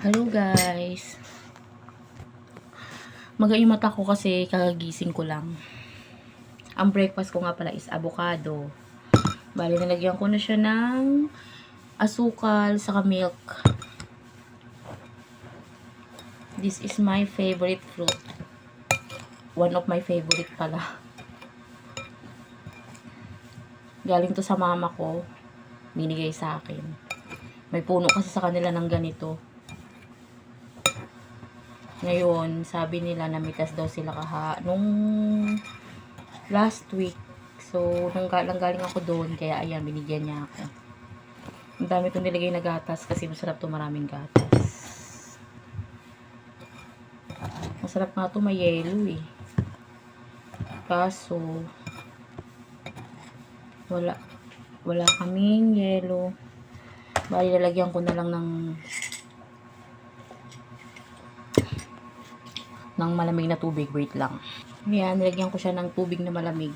Hello guys. Maga yung mata ko kasi kakagising ko lang. Ang breakfast ko nga pala is avocado. Bali nalagyan ko na siya ng asukal saka milk. This is my favorite fruit. One of my favorite pala. Galing to sa mama ko. Binigay sa akin. May puno kasi sa kanila ng ganito. Ngayon, sabi nila namitas daw sila nung last week. So, nung galing ako doon, kaya ayan, binigyan niya ako. Ang dami kong nilagay na gatas kasi masarap to, maraming gatas. Masarap nga to, may yellow eh. Kaso, wala kaming yellow. Bali, lalagyan ko na lang ng malamig na tubig. Wait lang. Ayan, nilagyan ko siya ng tubig na malamig.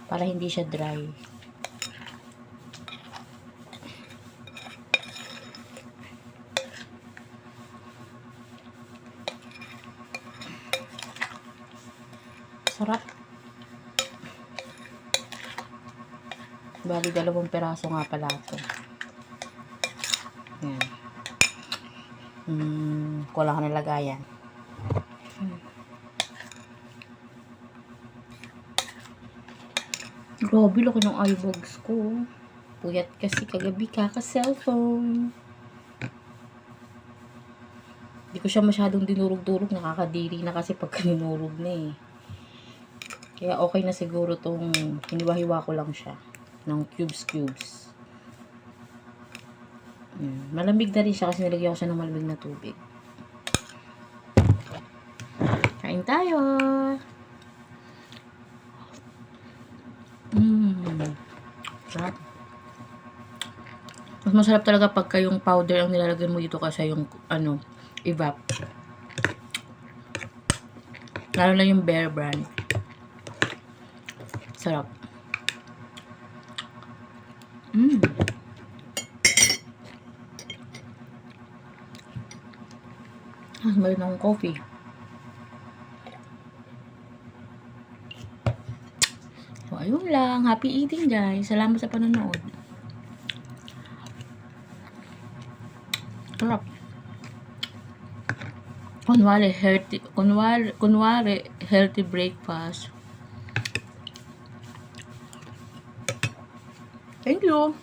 Para hindi siya dry. Sarap. Bali, 2 peraso nga pala ito. Ayan. Kulang ka na lagayan. Grabe, laki ng eyebags ko. Puyat kasi kagabi kaka-cellphone. Hindi ko siya masyadong dinurog-durog. Nakakadiri na kasi pagka dinurog na eh. Kaya okay na siguro tong hiniwa-hiwa ko lang siya. Ng cubes. Malamig na rin siya kasi nilagyan ko siya ng malamig na tubig. Kain tayo! Sarap. Mas masarap talaga pagka yung powder ang nilalagay mo dito kasi yung evap. Lalo na yung Bear Brand. Sarap. Meron akong coffee. So, ayun lang. Happy eating, guys. Salamat sa panonood. Sarap. Kunwari healthy breakfast. Thank you.